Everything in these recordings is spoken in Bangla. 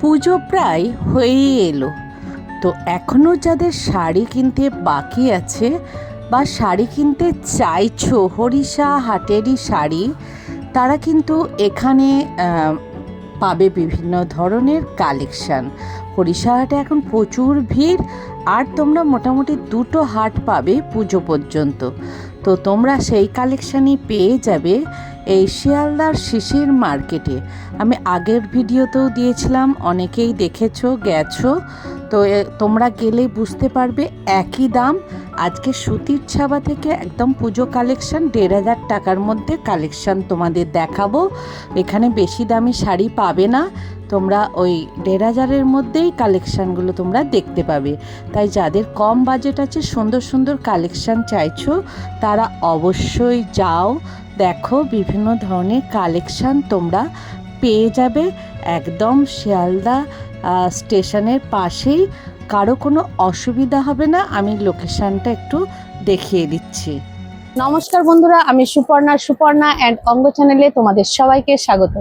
পুজো প্রায় হয়েই এলো, তো এখনও যাদের শাড়ি কিনতে বাকি আছে বা শাড়ি কিনতে চাইছো হরিষা হাটেরই শাড়ি, তারা কিন্তু এখানে পাবে বিভিন্ন ধরনের কালেকশান। হরিষা হাটে এখন প্রচুর ভিড়, আর তোমরা মোটামুটি 2টো হাট পাবে পুজো পর্যন্ত। তো তোমরা সেই কালেকশানই পেয়ে যাবে এই শিয়ালদার শিশির মার্কেটে। আমি আগের ভিডিওতেও দিয়েছিলাম, অনেকেই দেখেছো গেছো, তো তোমরা গেলেই বুঝতে পারবে একই দাম। আজকে সুতির ছাপা থেকে একদম পুজো কালেকশান 1,500 টাকার মধ্যে কালেকশান তোমাদের দেখাবো। এখানে বেশি দামি শাড়ি পাবে না, তোমরা ওই 1,500-এর মধ্যেই কালেকশানগুলো তোমরা দেখতে পাবে। তাই যাদের কম বাজেট আছে, সুন্দর সুন্দর কালেকশান চাইছো, তারা অবশ্যই যাও, দেখো বিভিন্ন ধরনের কালেকশান তোমরা পেয়ে যাবে একদম শিয়ালদা স্টেশনের পাশেই। কারো কোনো অসুবিধা হবে না। আমি লোকেশানটা একটু দেখিয়ে দিচ্ছি। নমস্কার বন্ধুরা, আমি সুপর্ণা অ্যান্ড অঙ্গ চ্যানেলে তোমাদের সবাইকে স্বাগত।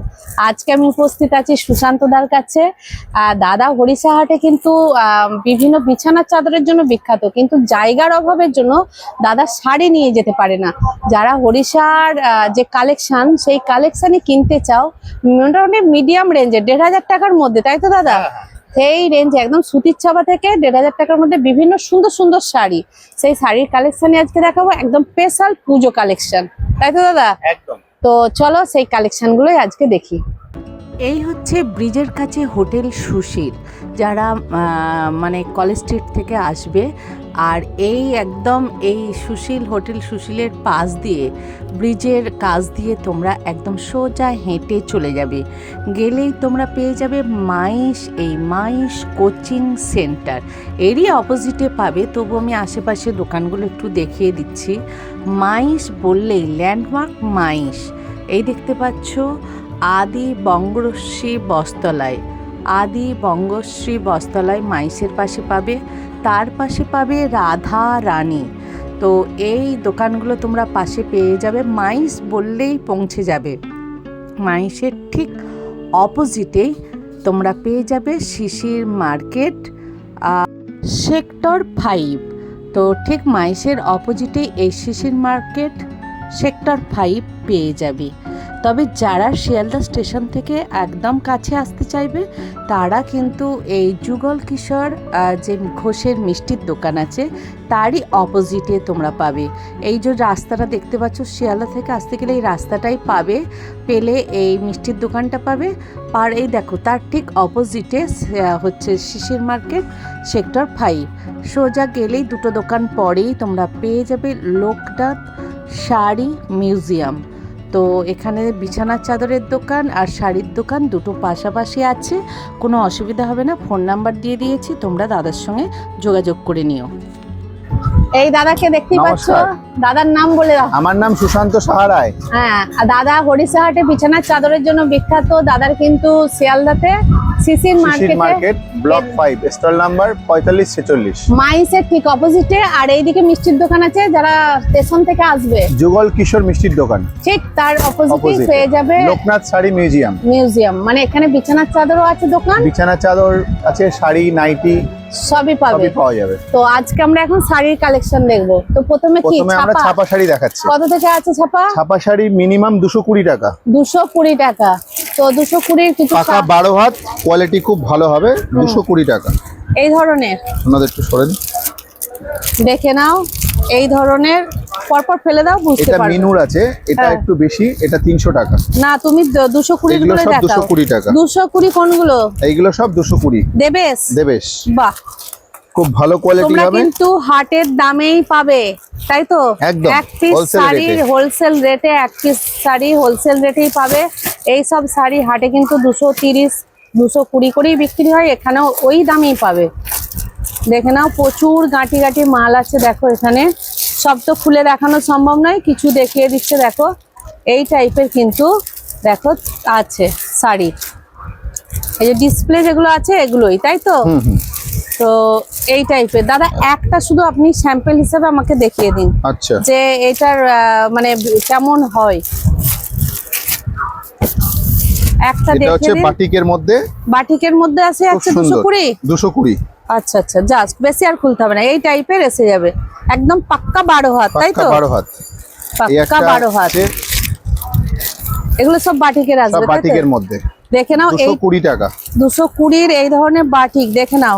আজকে আমি উপস্থিত আছি সুশান্ত দার কাছে। দাদা হরিষা হাটে কিন্তু বিভিন্ন বিছানার চাদরের জন্য বিখ্যাত, কিন্তু জায়গার অভাবের জন্য দাদা শাড়ি নিয়ে যেতে পারে না। যারা হরিষার যে কালেকশন, সেই কালেকশনই কিনতে চাও মোটামুটি মিডিয়াম রেঞ্জে 1,500 টাকার মধ্যে, তাই তো দাদা? সেই রেঞ্জে একদম সুতির ছাপা থেকে 1,500 টাকার মধ্যে বিভিন্ন সুন্দর সুন্দর শাড়ি, সেই শাড়ির কালেকশনই আজকে দেখাবো, একদম স্পেশাল পুজো কালেকশন, তাই তো দাদা? একদম। তো চলো সেই কালেকশনগুলোই আজকে দেখি। এই হচ্ছে ব্রিজের কাছে হোটেল সুশীল, যারা মানে কলেজ স্ট্রিট থেকে আসবে, আর এই একদম এই সুশীল হোটেল সুশীলের পাশ দিয়ে ব্রিজের কাছ দিয়ে তোমরা একদম সোজা হেঁটে চলে যাবে। গেলেই তোমরা পেয়ে যাবে মাইশ, এই মাইশ কোচিং সেন্টার এরই অপোজিটে পাবে। তবু আমি আশেপাশে দোকানগুলো একটু দেখিয়ে দিচ্ছি। মাইশ বললেই ল্যান্ডমার্ক মাইশ, এই দেখতে পাচ্ছ আদি বঙ্গশ্রী বস্ত্রালয়, আদি বঙ্গশ্রী বস্ত্রালয় মাইশের পাশে পাবে। তার পাশে পাবে রাধা রানী। তো এই দোকানগুলো তোমরা পাশে পেয়ে যাবে, মাইশ বললেই পৌঁছে যাবে। মাইশের ঠিক অপোজিটেই তোমরা পেয়ে যাবে শিশির মার্কেট সেক্টর 5। তো ঠিক মাইশের অপোজিটেই এই শিশির মার্কেট সেক্টর 5 পেয়ে যাবে। তবে যারা শিয়ালদা স্টেশন থেকে একদম কাছে আসতে চাইবে, তারা কিন্তু এই যুগল কিশোর যে ঘোষের মিষ্টির দোকান আছে, তারই অপোজিটে তোমরা পাবে। এই যে রাস্তাটা দেখতে পাচ্ছ, শিয়ালদা থেকে আসতে গেলে এই রাস্তাটাই পাবে, পেলে এই মিষ্টির দোকানটা পাবে। আর এই দেখো তার ঠিক অপোজিটে হচ্ছে শিশির মার্কেট সেক্টর 5। সোজা গেলেই 2টো দোকান পরেই তোমরা পেয়ে যাবে লোকনাথ শাড়ি মিউজিয়াম। তো এখানে বিছানার চাদরের দোকান আর শাড়ির দোকান দুটো পাশাপাশি আছে, কোনো অসুবিধা হবে না। ফোন নাম্বার দিয়ে দিয়েছি, তোমরা দাদার সঙ্গে যোগাযোগ করে নিও। এই দাদাকে দেখতেই পাচ্ছ, দাদার নাম বলে দাও। আমার নাম সুশান্ত সাহারায়। হ্যাঁ, দাদা হরিষা হাটে বিছানার চাদরের জন্য বিখ্যাত। দাদার কিন্তু শিয়ালদাতে শিশির মার্কেট ব্লক 5 স্টল নাম্বার 4546, মাইসের ঠিক অপোজিটে। আর এইদিকে মিষ্টির দোকান আছে, যারা স্টেশন থেকে আসবে যুগল কিশোর মিষ্টির দোকান ঠিক তার অপোজিটে পেয়ে যাবে লোকনাথ শাড়ি মিউজিয়াম। মানে এখানে বিছানার চাদরও আছে দোকান, বিছানার চাদর আছে, শাড়ি নাইটি সবই পাওয়া যাবে। তো আজকে আমরা এখন শাড়ির কালেকশন দেখবো। তো প্রথমে আমরা ছাপা শাড়ি দেখাচ্ছি। কত থেকে আছে ছাপা? ছাপা শাড়ি মিনিমাম 220 টাকা। 220 টাকা। তো 220 কিছু পাকা 12 হাত, কোয়ালিটি খুব ভালো হবে। 220 টাকা এই ধরনের। আপনাদের একটু সরেন, দেখে নাও এই ধরনের, পরপর ফেলে দাও, বুঝতে পারবে। এটা মিনুর আছে, এটা একটু বেশি, এটা 300 টাকা। না, তুমি 220 গুলো দেখাও। 220 টাকা। 220 কোনগুলো? এইগুলো সব 220। দেবেশ। বাহ, খুব ভালো কোয়ালিটি হবে। তোমরা কিন্তু হাটের দামেই পাবে, তাই তো? একদম এক পিস শাড়ির হোলসেল রেটে, এক পিস শাড়ি হোলসেল রেটেই পাবে। এই সব শাড়ি হাটে কিন্তু 230 220 করেই বিক্রি হয়, এখানেও ওই দামেই পাবে। দেখে নাও, প্রচুর গাঁটি গাঁটি মাল আছে। দেখো এখানে সব তো খুলে দেখানো সম্ভব নয়, কিছু দেখিয়ে দিচ্ছে। দেখো এই টাইপের কিন্তু দেখো আছে শাড়ি, এই যে ডিসপ্লে যেগুলো আছে এগুলোই, তাই তো? তো এই টাইপের। দাদা একটা শুধু আপনি স্যাম্পল হিসেবে আমাকে দেখিয়ে দিন, আচ্ছা, যে এটার মানে কেমন হয়। একটা এটা দেখে হচ্ছে দিন। বাটিকের মধ্যে, বাটিকের মধ্যে আছে খুব আচ্ছা সুন্দর। 220। 220 আচ্ছা আচ্ছা, জাস্ট বেশি আর খুলতে হবে না, এই টাইপের এসে যাবে একদম পাক্কা 12 হাত, তাই পাক্কা তো? 12 হাত। এই পাক্কা একটা 12 হাত। আছে, এগুলো সব বাটিকের সব আসবে, তাই তো? বাটিকের মধ্যে দেখে নাও এই 220 টাকা। 220 এই ধরনের বাটিক দেখে নাও,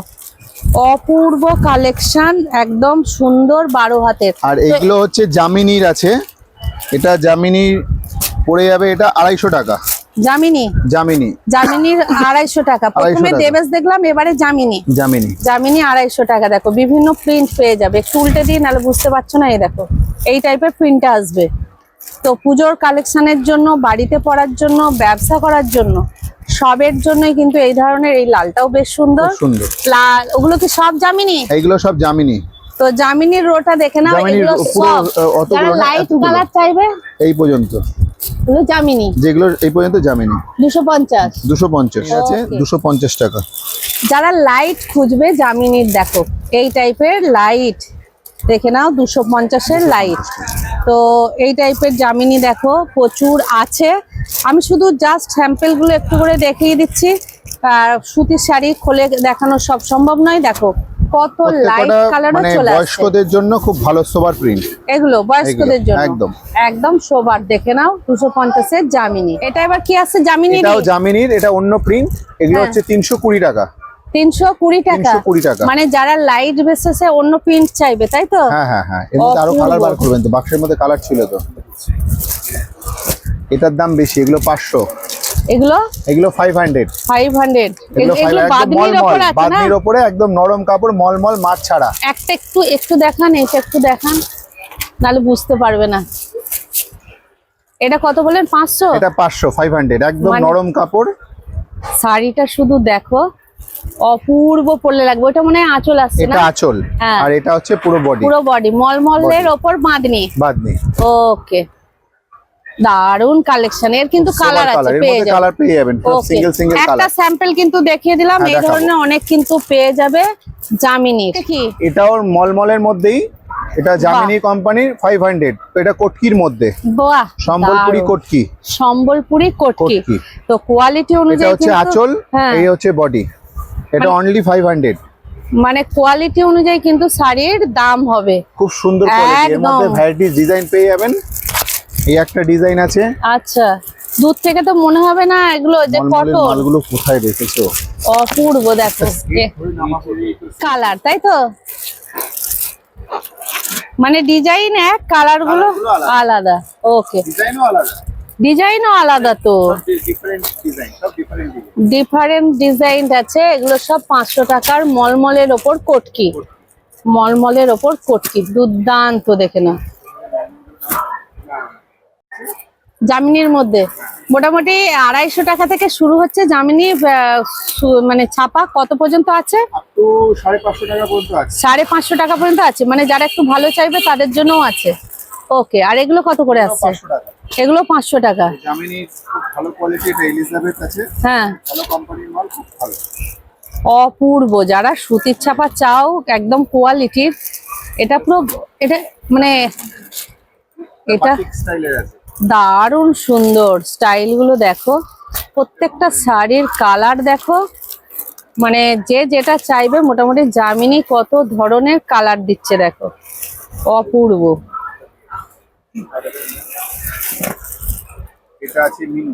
অপূর্ব কালেকশন, একদম সুন্দর 12 হাতের। আর এগুলো হচ্ছে জামিনীর আছে, এটা জামিনী পড়ে যাবে, এটা 250 টাকা। জামিনী, জামিনী জামিনীর 250 টাকা। 250 প্রথমে টাকা। দেবেশ দেখলাম, এবারে জামিনী। জামিনী জামিনী 250 টাকা। দেখো বিভিন্ন প্রিন্ট পেয়ে যাবে, একটু উল্টে দিই নাহলে বুঝতে পারছো না। এই দেখো এই টাইপের প্রিন্টটা আসবে। তো পুজোর কালেকশনের জন্য, বাড়িতে পরার জন্য, ব্যবসা করার জন্য, সবের জন্যই কিন্তু এই ধরনের, এই লালটাও বেশ সুন্দর। খুব সুন্দর। লাল, ওগুলো কি সব জামিনী? এইগুলো সব জামিনী। তো জামিনীর রোটা দেখে নাও, জামিনীর এগুলো পুরো সব অতগুলো যারা না, লাইট এতগুলো। কালার চাইবে এই পর্যন্ত এগুলো জামিনী। যেগুলো এই পর্যন্ত জামিনী 250। 250 আছে, Okay. 250 টাকা। যারা লাইট খুঁজবে জামিনীর, দেখো এই টাইপের লাইট দেখে নাও, 250-এর লাইট। তো এই টাইপের জামিনী দেখো প্রচুর আছে। আমি শুধু জাস্ট স্যাম্পেলগুলো একটু করে দেখিয়ে দিচ্ছি। আর সুতির শাড়ি খুলে দেখানো সব সম্ভব নয়। দেখো কত লাইট প্রত্যেকটা কালারও মানে চলে আসছে। বয়স্কদের জন্য খুব ভালো সোবার প্রিন্ট। এগুলো বয়স্কদের জন্য একদম। একদম সোবার। দেখে নাও 250-এর জামিনী। এটা এবার কি আছে জামিনী? এটাও জামিনীর, এটা অন্য প্রিন্ট। এগুলো হ্যাঁ। হচ্ছে 320 টাকা। 320 টাকা। 320 টাকা। মানে যারা লাইট বেসিসে অন্য প্রিন্ট চাইবে, তাই তো? হ্যাঁ হ্যাঁ হ্যাঁ, এর মধ্যে আরো অপূর্ব। কালার বার করবেন তো, বাক্সের মধ্যে কালার ছিল তো। এটার দাম বেশি, এগুলো 500, এগুলো এগুলো 500। 500। এগুলো এগুলো 500 একদম বাদনির মলমল, ওপর আছে না? বাদনির উপরে একদম নরম কাপড়, মলমল, মাছ ছাড়া। একটা একটু দেখান, এটা একটু দেখান, নাহলে বুঝতে পারবে না। এটা কত বলেন? 500? এটা 500, 500 একদম মানে- নরম কাপড়। শাড়িটা শুধু দেখো, অপূর্ব পরলে লাগবে। ওটা মনে হয় আঁচল আসছে না? এটা আঁচল, হ্যাঁ। আর এটা হচ্ছে পুরো বডি। পুরো বডি মলমলের ওপর বাঁধনি। বাদনি ওকে, দারুন কালেকশন। এর কিন্তু কালার আছে, এর পেয়ে মধ্যে যাবে। কালার পেয়ে যাবেন, Okay. সিঙ্গেল সিঙ্গেল একটা কালার। স্যাম্পল কিন্তু দেখিয়ে দিলাম, হ্যাঁ, এই দেখাবো। ধরনের অনেক কিন্তু পেয়ে যাবে জামিনীর। কি এটাও মলমলের মধ্যেই, এটা জামিনী কোম্পানির 500। এটা কটকির মধ্যে, বাহ, সম্বলপুরি দারুণ। কটকি। সম্বলপুরি কটকি। কটকি। তো কোয়ালিটি এটা অনুযায়ী হচ্ছে কিন্তু- আঁচল, হ্যাঁ, এই হচ্ছে বডি। এটা অনলি 500। মানে কোয়ালিটি অনুযায়ী কিন্তু শাড়ির দাম হবে। খুব সুন্দর কোয়ালিটি, এর একদম। মধ্যে ভ্যারাইটিস ডিজাইন পেয়ে যাবেন। এই একটা ডিজাইন আছে। আচ্ছা, দূর থেকে তো মনে হবে না এগুলো যে মলমলের কটন। মালগুলো কোথায় রেখেছো? অপূর্ব দেখো কালার, তাই তো? মানে ডিজাইন এক, কালার গুলো কালারগুলো আলাদা। আলাদা। ওকে, ডিজাইনও আলাদা, ডিজাইনও আলাদা। তো ডিফারেন্ট ডিজাইন, সব ডিফারেন্ট ডিজাইন। ডিফারেন্ট ডিজাইন আছে। এগুলো সব 500 টাকার মলমলের ওপর কটকি। মলমলের ওপর কটকি, দুর্দান্ত। দেখে না জামিনীর মধ্যে মোটামুটি 250 টাকা থেকে শুরু হচ্ছে জামিনী। মানে ছাপা কত পর্যন্ত আছে? আপ টু 550 টাকা পর্যন্ত আছে। 550 টাকা পর্যন্ত আছে। মানে যারা একটু ভালো চাইবে তাদের জন্যও আছে। ওকে, আর এগুলো কত করে আসছে? 500 টাকা। এগুলো 500 টাকা। জামিনী খুব ভালো কোয়ালিটি, এটা এলিজাবেথ আছে, হ্যাঁ, ভালো কোম্পানির মাল, খুব ভালো। অপূর্ব। যারা সুতির ছাপা চাও একদম কোয়ালিটির, এটা পুরো, এটা মানে এটা বাটিক স্টাইলের আছে। দারুণ সুন্দর। স্টাইল গুলো দেখো, প্রত্যেকটা শাড়ির কালার দেখো। মানে যে যেটা চাইবে, মোটামুটি জামিনী কত ধরনের কালার দিচ্ছে দেখো, অপূর্ব। এটা আছে মিনু।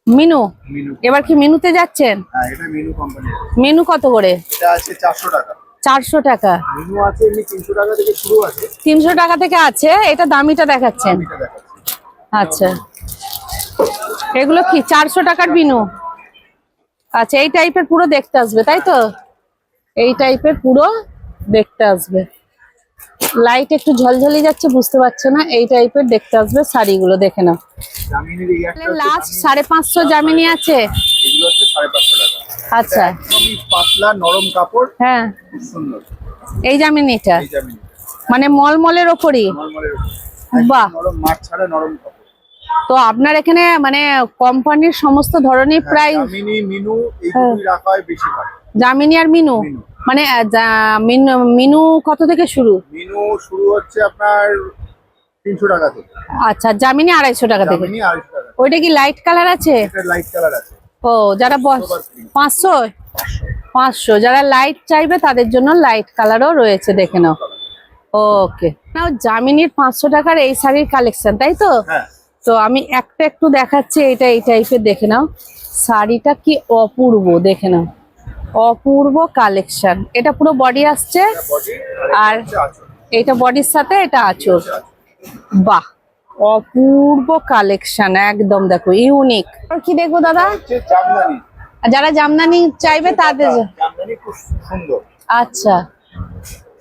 মিনু, মিনু, এবার কি মিনুতে যাচ্ছেন? হ্যাঁ, এটা মিনু কোম্পানির। মিনু কত করে? এটা আছে 400 টাকা। 400 টাকা। মিনু আছে এমনি 300 টাকা থেকে শুরু আছে। 300 টাকা থেকে আছে। এটা দামিটা দেখাচ্ছেন? এটা দেখাচ্ছি। আচ্ছা, এগুলো কি 400 টাকার মিনু? আচ্ছা, এই টাইপের পুরো দেখতে আসবে, তাই তো? এই টাইপের পুরো দেখতে আসবে। লাইট একটু ঝলঝলি যাচ্ছে, বুঝতে পারছো না। এই টাইপের দেখতে আসবে শাড়িগুলো। দেখে নাও, জামিনীর এই একটা লাস্ট 550 জামিনী আছে। এগুলো হচ্ছে 550 টাকা। আচ্ছা, একদমই পাতলা নরম কাপড়, হ্যাঁ, খুব সুন্দর। এই জামিনীটা এই জামিনী মানে মলমলের ওপরই। নরমালের উপর, বাহ। নরম, মাছ ছাড়া নরম কাপড়। তো আপনার এখানে মানে কোম্পানির সমস্ত ধরনের প্রাইস, জামিনী, মিনু এইগুলোই রাখা হয় বেশিরভাগ। জামিনী আর মিনু, মিনু। মানে মিনু কত থেকে শুরু? মিনু শুরু হচ্ছে আপনার 300 টাকা থেকে। আচ্ছা, জামিনী 250 টাকা থেকে। জামিনী 250 টাকা। ওইটা কি লাইট কালার আছে? এটা লাইট কালার আছে। ও যারা 500 500 যারা লাইট চাইবে তাদের জন্য লাইট কালারও রয়েছে, দেখে নাও। ওকে, নাও জামিনীর 500 টাকার এই শাড়ির কালেকশন, তাই তো? হ্যাঁ, তো আমি একটা একটু দেখাচ্ছি, এটা এই টাইপের, দেখে নাও শাড়িটা কি অপূর্ব, দেখে নাও অপূর্ব কালেকশন। এটা পুরো বডি আসছে আর এটা বডির সাথে এটা আঁচল। বাহ, অপূর্ব কালেকশন একদম, দেখো ইউনিক। আর কি দেখবো দাদা? হচ্ছে জামদানি। যারা জামদানি চাইবে তাদের, জামদানি খুব সুন্দর। আচ্ছা,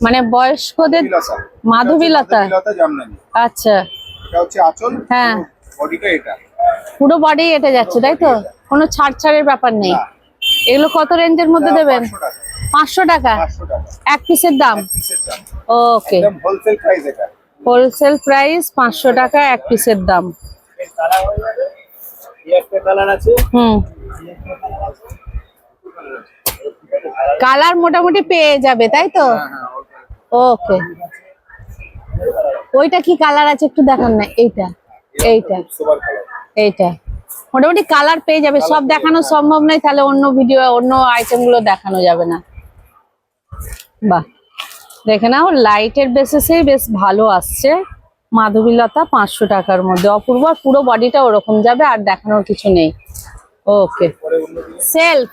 মানে বয়স্কদের মাধবীলতা। মাধবীলতা জামদানি। আচ্ছা, এটা হচ্ছে আঁচল। হ্যাঁ, বডিটা এটা। পুরো বডি এটা যাচ্ছে, তাই তো? কোনো ছাড়ের ব্যাপার নেই। না। এগুলো কত রেঞ্জের মধ্যে দেবেন? 500 টাকা 500 টাকা এক পিসের দাম। পিসের দাম। ওকে, একদম হোলসেল প্রাইস এটা। হোলসেল প্রাইস 500 টাকা এক পিসের দাম। এই একটা কালার আছে। হুম, কালার মোটামুটি পেয়ে যাবে, তাই তো? ওকে, ওইটা কি কালার আছে একটু দেখান না। এইটা এইটা সুপার কালার। এইটা মোটামুটি কালার পেয়ে যাবে। সব দেখানো সম্ভব নয়, তাহলে অন্য ভিডিও অন্য আইটেম গুলো দেখানো যাবে না। বাহ, দেখে নাও লাইটের বেসিসে বেশ ভালো আসছে। মাধবীলতা 500 টাকার মধ্যে অপূর্ব, আর পুরো বডিটা ওরকম যাবে, আর দেখানোর কিছু নেই। ওকে, সেলফ,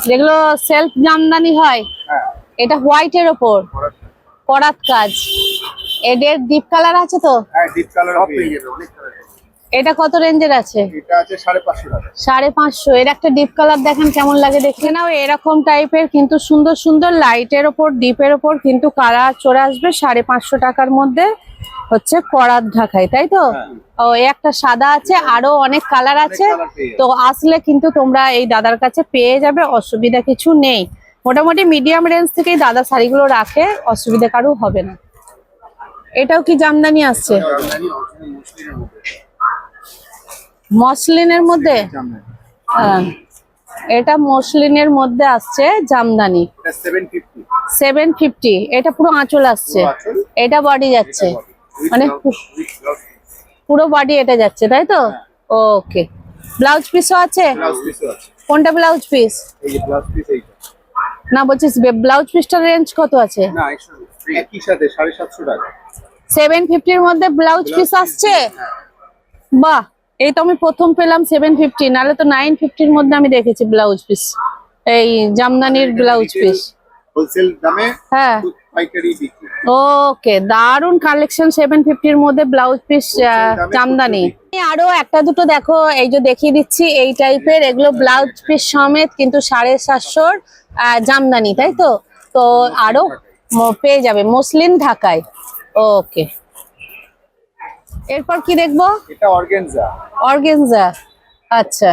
যেগুলো সেলফ জামদানি হয়, হ্যাঁ, এটা হোয়াইটের ওপর করাত কাজ। এদের ডিপ কালার আছে তো? হ্যাঁ, ডিপ কালার পেয়ে যাবে, অনেক কালার আছে। এটা কত রেঞ্জের আছে? এটা আছে 550 টাকা। 550। এর একটা ডিপ কালার দেখেন কেমন লাগে, দেখে নাও। এরকম টাইপের কিন্তু সুন্দর সুন্দর লাইটের ওপর ডিপের ওপর কিন্তু কালার চলে আসবে 550 টাকার মধ্যে, হচ্ছে করাত ঢাকাই, তাই তো? ও, এই একটা সাদা আছে, আরো অনেক কালার আছে। তো আসলে কিন্তু তোমরা এই দাদার কাছে পেয়ে যাবে, অসুবিধা কিছু নেই। মোটামুটি মিডিয়াম রেঞ্জ থেকেই দাদা শাড়িগুলো রাখে, অসুবিধা কারো হবে না। এটাও কি জামদানি আসছে? জামদানি অরিজিনাল মসলিনের মধ্যে। মসলিনের মধ্যে? জামদানি। হ্যাঁ, এটা মসলিনের মধ্যে আসছে জামদানি। এটা 750। 750। এটা পুরো আঁচল আসছে, আঁচল। এটা বডি যাচ্ছে, With মানে blouse, with blouse piece। পুরো বডি এটা যাচ্ছে, তাই তো? ওকে, ব্লাউজ পিসও আছে? ব্লাউজ পিসও আছে। কোনটা ব্লাউজ পিস? এই যে ব্লাউজ পিস এইটা। না, বলছিস ব্লাউজ পিসটার রেঞ্জ কত আছে? না, একই সাথে 750 টাকা। 750 এর মধ্যে ব্লাউজ পিস আসছে? বাহ, এই তো আমি প্রথম পেলাম 750, নাহলে তো 950 এর মধ্যে আমি দেখেছি ব্লাউজ পিস, এই জামদানির ব্লাউজ পিস। হোলসেল দামে হ্যাঁ, পাইকারি বিক্রি। ওকে, দারুন কালেকশন। 750 এর মধ্যে ব্লাউজ পিস জামদানি। আরো একটা দুটো দেখো, এই যে দেখিয়ে দিচ্ছি এই টাইপের, এগুলো ব্লাউজ পিস সমেত কিন্তু 750 জামদানি, তাই তো? তো আরো পেয়ে যাবে মসলিন ঢাকায়। ওকে, এরপর কি দেখবো? এটা অর্গানজা। অর্গেনজা, আচ্ছা,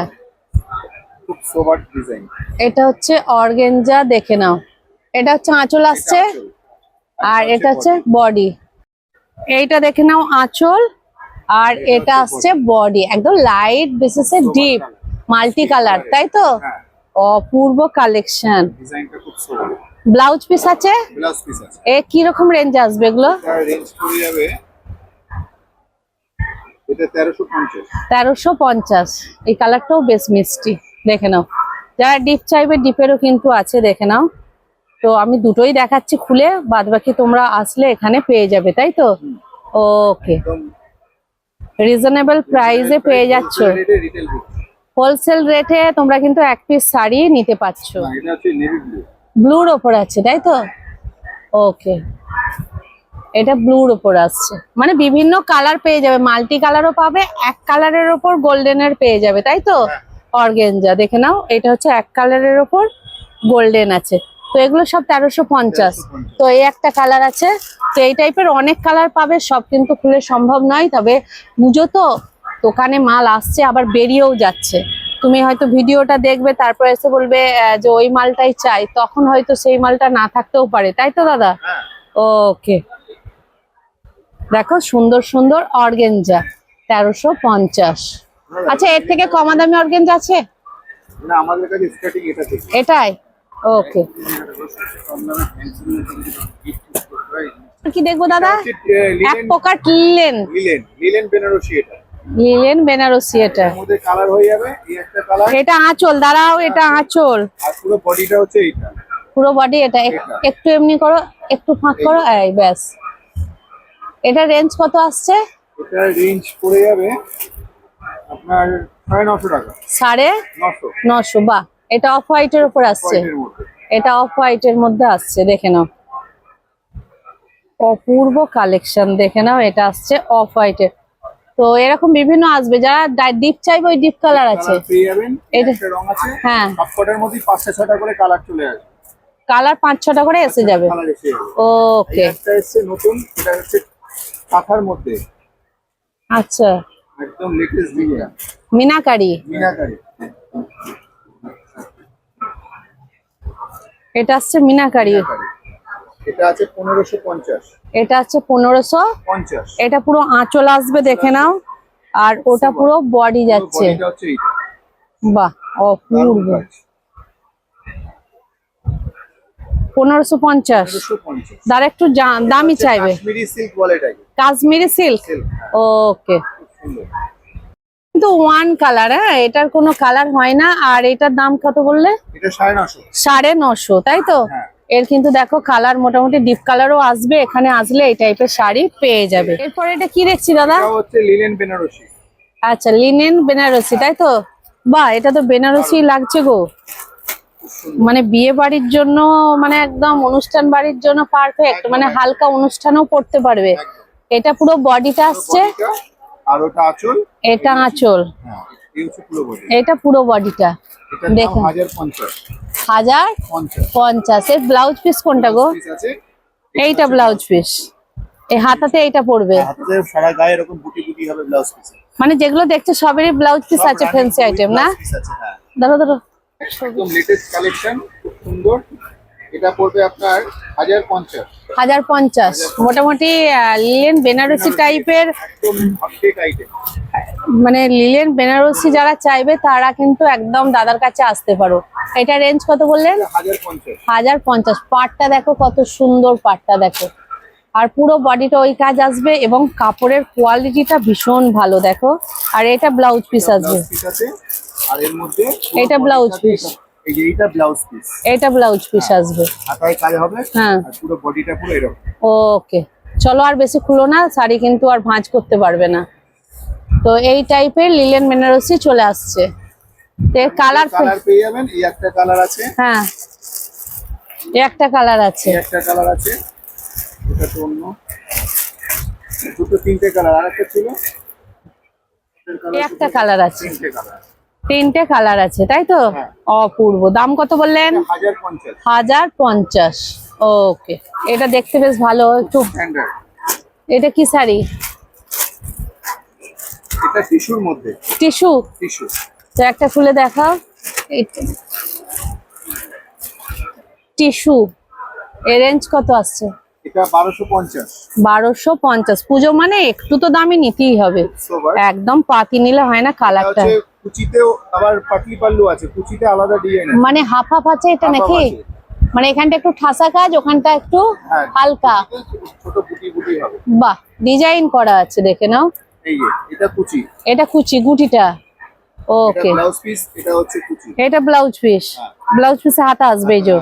খুব সোবার ডিজাইন। এটা হচ্ছে অর্গেনজা, দেখে নাও। এটা হচ্ছে আঁচল আসছে, আর এটা হচ্ছে বডি। এইটা দেখে নাও আঁচল, আর এটা আসছে বডি, একদম লাইট বেসিসে ডিপ মাল্টি কালার, তাই তো? হ্যাঁ, অপূর্ব কালেকশন। ডিজাইনটা খুব সোবার। ব্লাউজ পিস আছে? ব্লাউজ পিস আছে। এ কি রকম রেঞ্জ আসবে এগুলো? তার রেঞ্জ পড়ে যাবে, এটা 1350। 1350। এই কালারটাও বেশ মিষ্টি, দেখে নাও। যারা ডিপ চাইবে ডিপেরও কিন্তু আছে, দেখে নাও। তো আমি দুটোই দেখাচ্ছি খুলে, বাদ বাকি তোমরা আসলে এখানে পেয়ে যাবে, তাই তো? ওকে, একদম রিজনেবল প্রাইসে পেয়ে যাচ্ছ। রেটে রিটেল বিক্রি। হোলসেল রেটে তোমরা কিন্তু এক পিস শাড়ি নিতে পারছো। না, এটা হচ্ছে নেভি ব্লু। ব্লুর ওপর আছে, তাই তো? ওকে, এটা ব্লুর ওপর আসছে, মানে বিভিন্ন কালার পেয়ে যাবে, মাল্টি কালারও পাবে, এক কালারের ওপর গোল্ডেনের পেয়ে যাবে, তাই তো? অর্গেনজা, দেখে নাও, এটা হচ্ছে এক কালারের ওপর গোল্ডেন আছে। তো এগুলো সব 1350। তো এই একটা কালার আছে। তো এই টাইপের অনেক কালার পাবে, সব কিন্তু খুলে সম্ভব নয়। তবে পুজো তো, দোকানে মাল আসছে আবার বেরিয়েও যাচ্ছে। তুমি হয়তো ভিডিওটা দেখবে, তারপর এসে বলবে যে ওই মালটাই চাই, তখন হয়তো সেই মালটা না থাকতেও পারে, তাই তো দাদা? ওকে, দেখো সুন্দর সুন্দর অর্গেনজা 1350। আচ্ছা, এর থেকে কমা দামি অর্গেনজা আছে? না, আমাদের কাছে স্টার্টিং এটা থেকে। এটাই? ওকে, কি দেখবো দাদা? এক পকেট লিলেন। লিলেন বেনারসি। এটা লিলেন বেনারসি এটা। এর মধ্যে কালার হয়ে যাবে, এই একটা কালার। এটা আঁচল, দাঁড়াও, এটা আঁচল। আর পুরো বডিটা হচ্ছে এইটা। পুরো বডি এটা। একটু এমনি করো, একটু ফাঁক করো, এই ব্যাস। এটা রেঞ্জ কত আসছে? এটা রেঞ্জ পড়ে যাবে আপনার 950 টাকা। 950। বাহ, এটা অফ হোয়াইটের উপর আসছে। এর মধ্যে এটা অফ হোয়াইটের মধ্যে আসছে, দেখে নাও। অপূর্ব কালেকশন, দেখে নাও। এটা আসছে অফ হোয়াইটের। তো এরকম বিভিন্ন আসবে, যারা ডিপ চাইবে ওই ডিপ কালার আছে। কালার পেয়ে যাবেন। এটা একটা রং আছে, হ্যাঁ, সবকটার মধ্যে 5-6টা করে কালার চলে আসবে। কালার 5-6টা করে এসে যাবে। কালার এসে যাবে। ওকে, একটা এসছে নতুন, এটা হচ্ছে কাঁথার মধ্যে, আচ্ছা। একদম লেটেস্ট ডিজাইন, মিনাকারি। মিনাকারি। এটা আসছে মিনাকারি। এটা আছে 1550। এটা আছে 1550। এটা পুরো আঁচল আসবে, দেখে নাও। আর ওটা পুরো বডি যাচ্ছে। এটা হচ্ছে এইটা। বাহ, অপূর্ব। 1550। তার একটু দামি চাইবে। কাশ্মীরি সিল্ক বলে এটাকে। কাশ্মীরি সিল্ক। ওকে, কিন্তু ওয়ান কালার, হ্যাঁ, এটার কোনো কালার হয় না। আর এটার দাম কত বললে? এটা 950। 950, তাই তো? হ্যাঁ। এর কিন্তু দেখো কালার মোটামুটি ডিপ কালারও আসবে। এখানে আসলে এই টাইপের শাড়ি পেয়ে যাবে। এরপর এটা কি দেখছি দাদা? এটা হচ্ছে লিনেন বেনারসি। আচ্ছা, লিনেন বেনারসি, তাই তো? বাহ, এটা তো বেনারসি লাগছে গো। মানে বিয়ে বাড়ির জন্য, মানে একদম অনুষ্ঠান বাড়ির জন্য পারফেক্ট। মানে হালকা অনুষ্ঠানও করতে পারবে। এটা পুরো বডিটা আসছে। আর ওটা আঁচল। এটা আঁচল। হ্যাঁ, এই হচ্ছে পুরো বডি। এটা পুরো বডিটা। এটা দেখুন, 1050। 1050। এর ব্লাউজ পিস কোনটা গো? পিস আছে। এইটা ব্লাউজ পিস। এই হাতাতে এইটা পড়বে। হাতে সারা গায়ে এরকম বুটি বুটি হবে ব্লাউজ পিস। মানে যেগুলো দেখছো সবেরই ব্লাউজ পিস আছে, ফ্যান্সি আইটেম না? হ্যাঁ, ধরো ধরো। একদম লেটেস্ট কালেকশন, খুব সুন্দর। এটা পড়বে আপনার 1050। 1050। মোটামুটি লিলেন বেনারসি টাইপের, একদম হটকেক আইটেম। মানে লিলেন বেনারসি যারা চাইবে তারা কিন্তু একদম দাদার কাছে আসতে পারো। এটা রেঞ্জ কত বললেন? 1050। 1050। পাটটা দেখো কত সুন্দর, পাটটা দেখো। আর পুরো বডিটা ওই কাজ আসবে এবং কাপড়ের কোয়ালিটিটা ভীষণ ভালো, দেখো। আর এটা ব্লাউজ পিস আসবে। ব্লাউজ পিস আছে। আর এর মধ্যে এটা ব্লাউজ পিস। এই যে এইটা ব্লাউজ পিস। এটা ব্লাউজ পিস আসবে। হাতায় কাজ হবে। হ্যাঁ, আর পুরো বডিটা পুরো এরকম। ওকে, চলো আর বেশি খুলো না, শাড়ি কিন্তু আর ভাঁজ করতে পারবে না। তো এই টাইপের লিলেন বেনারসি চলে আসছে। কালার পেয়ে যাবেন। এই একটা কালার আছে। হ্যাঁ, এই একটা কালার আছে। এই একটা কালার আছে। এটা তো অন্য। দুটো তিনটে কালার, আর একটা ছিল। এই একটা কালার আছে। তিনটে কালার। 3টে কালার আছে, তাই তো? হ্যাঁ। অপূর্ব। দাম কত বললেন? 1050। 1050। ওকে, এটা দেখতে বেশ ভালো একটু। স্ট্যান্ডার্ড। এটা কি শাড়ি? এটা টিস্যুর মধ্যে। টিস্যু। টিস্যু। তো একটা খুলে দেখাও। টিস্যু। এর রেঞ্জ কত আসছে? এটা 1250। 1250। পুজো মানে একটু তো দামি নিতেই হবে। সোবার। একদম পাতি নিলে হয় না এটা কালারটা। হচ্ছে কুচিতেও আবার পাটলি পাল্লু আছে, কুচিতে আলাদা ডিজাইন আছে। মানে হাফ হাফ আছে এটা হাফ হাফ নাকি? আছে। মানে এখানটা একটু ঠাসা কাজ, ওখানটা একটু হ্যাঁ, হালকা। ছোট বুটি বুটি হবে। বাহ, ডিজাইন করা আছে, দেখে নাও। এই যে এটা কুচি। এটা কুচি, গুটিটা। এটা ওকে, ব্লাউজ পিস, এটা হচ্ছে কুচি। এটা ব্লাউজ পিস। হ্যাঁ। ব্লাউজ পিসে হাতা আসবে, এই যে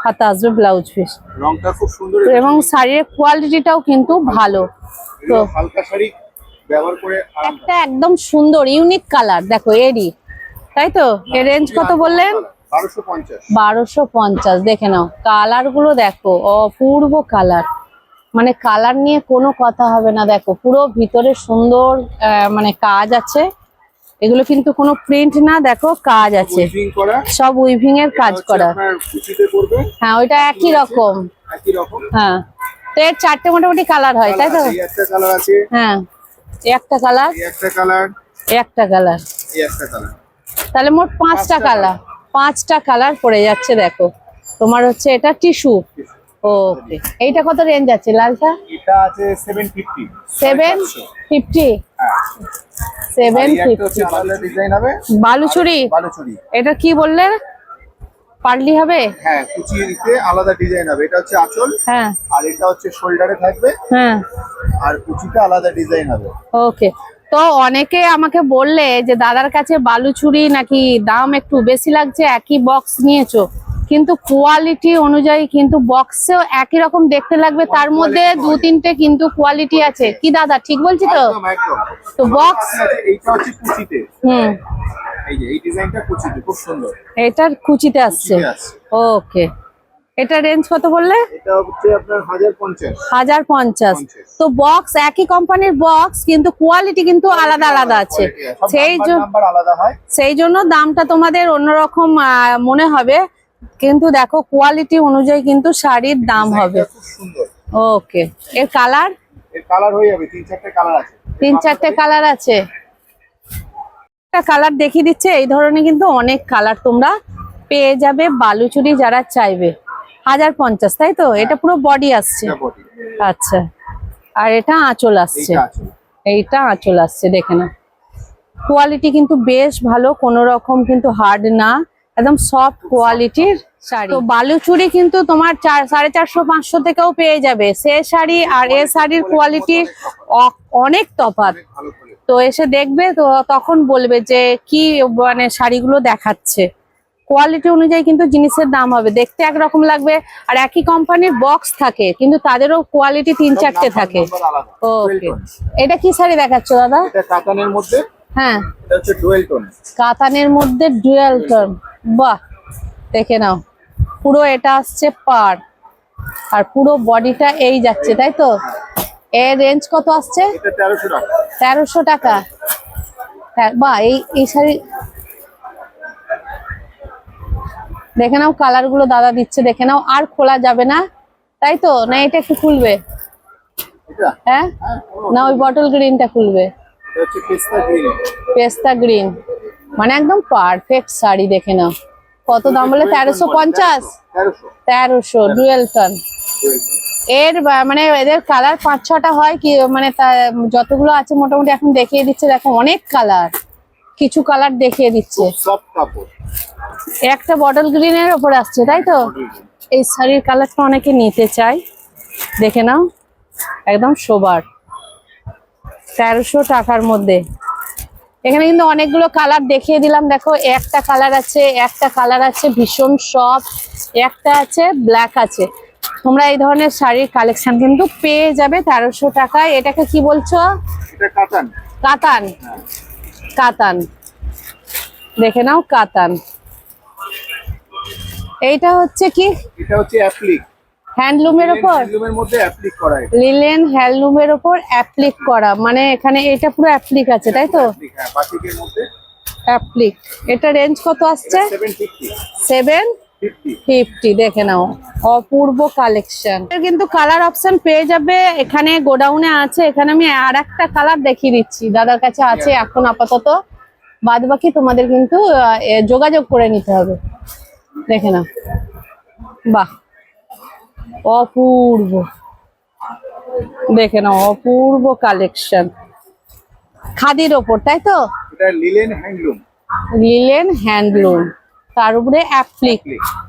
হাতা আসবে ব্লাউজ পিস। রংটা খুব সুন্দর এবং শাড়ির কোয়ালিটিটাও কিন্তু ভালো। তো তো হালকা শাড়ি ব্যবহার করে একটা একদম সুন্দর ইউনিক কালার, দেখো এরই, তাই তো? এর রেঞ্জ কত বললেন? 1250। 1250। দেখে নাও কালার গুলো, দেখো অপূর্ব কালার। মানে কালার নিয়ে কোনো কথা হবে না। দেখো পুরো ভিতরে সুন্দর মানে কাজ আছে। এগুলো কিন্তু কোনো প্রিন্ট না, দেখো কাজ আছে, উইভিং করা। সব উইভিং এর কাজ এটা হচ্ছে করা। আপনার কুচিতে পড়বে। হ্যাঁ, ওইটা একই রকম। একই রকম। হ্যাঁ, তো এর 4টে মোটামুটি কালার হয়, তাই তো? এই একটা কালার আছে। হ্যাঁ, এই একটা কালার, এই একটা কালার। এই একটা কালার। এই একটা কালার। তাহলে মোট 5টা কালার। 5টা কালার পড়ে যাচ্ছে। দেখো তোমার হচ্ছে এটা টিস্যু। ওকে, এইটা কত রেঞ্জ আছে লালটা? এটা আছে 750। 750। হ্যাঁ। আর এই একটা হচ্ছে 750। আলাদা ডিজাইন হবে। বালুচুরি। বালুচুরি। এটা কি বললেন? পারলি হবে? হ্যাঁ, কুচিতে আলাদা ডিজাইন হবে। এটা হচ্ছে আঁচল। হ্যাঁ আর এটা হচ্ছে শোল্ডারে থাকবে। হ্যাঁ। আর কুচিতে আলাদা ডিজাইন হবে। ওকে, তো অনেকে আমাকে বললে যে দাদার কাছে বালুচুরি নাকি দাম একটু বেশি লাগছে, একই বক্স নিয়েছো, কিন্তু কোয়ালিটি অনুযায়ী কিন্তু বক্সেও একই রকম দেখতে লাগবে, তার মধ্যে দু তিনটে কিন্তু কোয়ালিটি আছে। কি দাদা ঠিক বলছি তো? একদম একদম। তো বক্স এইটা হচ্ছে কুচিতে, এই যে এই ডিজাইনটা কুচিতে খুব সুন্দর, এটার কুচিতে আসছে। কুচিতে আছে। ওকে, এটা রেঞ্জ কত বললে? এটা হচ্ছে আপনার 1050। 1050। তো বক্স একই কোম্পানির বক্স, কিন্তু কোয়ালিটি কিন্তু আলাদা আলাদা আছে, নাম্বার আলাদা হয়। সেই জন্য দামটা তোমাদের অন্যরকম মনে হবে, কিন্তু দেখো কোয়ালিটি অনুযায়ী কিন্তু শাড়ির দাম হবে। খুব সুন্দর। ওকে, এর কালার? এর কালার হয়ে যাবে 3-4টে কালার আছে। 3-4টে কালার আছে। একটা কালার দেখিয়ে দিচ্ছে, এই ধরনের কিন্তু অনেক কালার তোমরা পেয়ে যাবে বালুচুরি যারা চাইবে। 1050, তাই তো? এটা পুরো বডি আসছে। এটা body, আচ্ছা, আর এটা আঁচল আসছে। এইটা আছে। এইটা আঁচল আসছে, দেখে না। কোয়ালিটি কিন্তু বেশ ভালো, কোনো রকম কিন্তু হার্ড না, একদম সফট কোয়ালিটির শাড়ি। তো বালুচুরি কিন্তু তোমার 450-500 থেকেও পেয়ে যাবে। সে শাড়ি আর এ শাড়ির কোয়ালিটি অনেক তফাৎ। ভালো করে। তো এসে দেখবে, তো তখন বলবে যে কি মানে শাড়িগুলো দেখাচ্ছে। কোয়ালিটি অনুযায়ী কিন্তু জিনিসের দাম হবে, দেখতে একরকম লাগবে, আর একই কোম্পানির বক্স থাকে কিন্তু তাদেরও কোয়ালিটি 3-4টে থাকে। নাম্বার আলাদা। ওকে, এটা কি শাড়ি দেখাচ্ছ দাদা? এটা কাতানের মধ্যে, হ্যাঁ, এটা হচ্ছে ডুয়েল টোন। কাতানের মধ্যে ডুয়াল টোন। বাহ, দেখে নাও, পুরো এটা আসছে পার, আর পুরো বডিটা এই যাচ্ছে, তাই তো? এর রেঞ্জ কত আসছে? এটা 1300 টাকা। 1300 টাকা। হ্যাঁ, বাহ, এই শাড়ি দেখে নাও, কালার গুলো দাদা দিচ্ছে, দেখে নাও। আর খোলা যাবে না, তাই তো? না এটা একটু খুলবে? এটা হ্যাঁ, না ওই বটল গ্রিনটা খুলবে? এটা হচ্ছে পেস্তা গ্রিন। পেস্তা গ্রিন, মানে একদম পারফেক্ট শাড়ি। দেখে নাও, কত দাম বলে? 1350। 1300 ডুয়েল টোন। এর মানে এদের কালার 5-6টা হয় কি, মানে যতগুলো আছে মোটামুটি এখন দেখিয়ে দিচ্ছে। দেখো অনেক কালার, কিছু কালার দেখিয়ে দিচ্ছে। সফট কাপড়। একটা বটল গ্রিনের ওপরে আসছে, তাই তো? এই শাড়ির কালারটা অনেকে নিতে চায়, দেখে নাও, একদম সোবার। 1300 টাকার মধ্যে এখানে কিন্তু অনেকগুলো কালার দেখিয়ে দিলাম। দেখো একটা কালার আছে, একটা কালার আছে ভীষণ সফট, একটা আছে ব্ল্যাক আছে। তোমরা এই ধরনের শাড়ির কালেকশন কিন্তু পেয়ে যাবে 1300 টাকায়। এটাকে কি বলছো? এটা কাতান। কাতান। কাতান, দেখে নাও, কাতান। এইটা হচ্ছে কি? এটা হচ্ছে অ্যাপ্লিক। হ্যান্ডলুমের উপর, হ্যান্ডলুমের মধ্যে অ্যাপ্লিক করা। এটা লিলেন হ্যান্ডলুমের উপর অ্যাপ্লিক করা, মানে এখানে এটা পুরো অ্যাপ্লিক আছে, তাই তো? হ্যাঁ, বাটিকের মধ্যে অ্যাপ্লিক। এটা রেঞ্জ কত আসছে? 750। 750। দেখে নাও, অপূর্ব কালেকশন। কিন্তু কালার অপশন পেয়ে যাবে এখানে, গোডাউনে আছে। এখানে আমি আর একটা কালার দেখিয়ে দিচ্ছি, দাদার কাছে আছে এখন আপাতত, বাদ বাকি তোমাদের কিন্তু যোগাযোগ করে নিতে হবে। দেখে নাও, বাহ, অপূর্ব। দেখে নাও, অপূর্ব কালেকশন, খাদির ওপর, তাই তো? এটা লিলেন হ্যান্ডলুম। লিলেন হ্যান্ডলুম, তার উপরে অ্যাপ্লিক।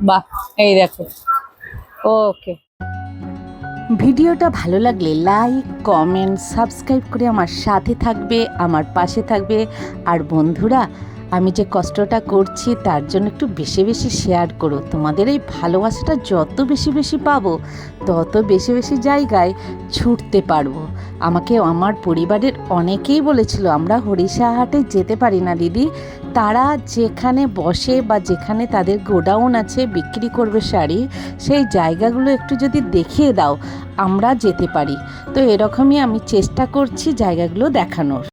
বাহ, এই দেখো। ওকে, ভিডিওটা ভালো লাগলে লাইক, কমেন্ট, সাবস্ক্রাইব করে আমার সাথে থাকবে, আমার পাশে থাকবে। আর বন্ধুরা, আমি যে কষ্টটা করছি তার জন্য একটু বেশি বেশি শেয়ার করো। তোমাদের এই ভালোবাসাটা যত বেশি বেশি পাবো, তত বেশি বেশি জায়গায় ছুটতে পারবো। আমাকে আমার পরিবারের অনেকেই বলেছিল আমরা হরিষাহাটে যেতে পারি না দিদি, তারা যেখানে বসে বা যেখানে তাদের গোডাউন আছে বিক্রি করবে শাড়ি, সেই জায়গাগুলো একটু যদি দেখিয়ে দাও আমরা যেতে পারি। তো এরকমই আমি চেষ্টা করছি জায়গাগুলো দেখানোর।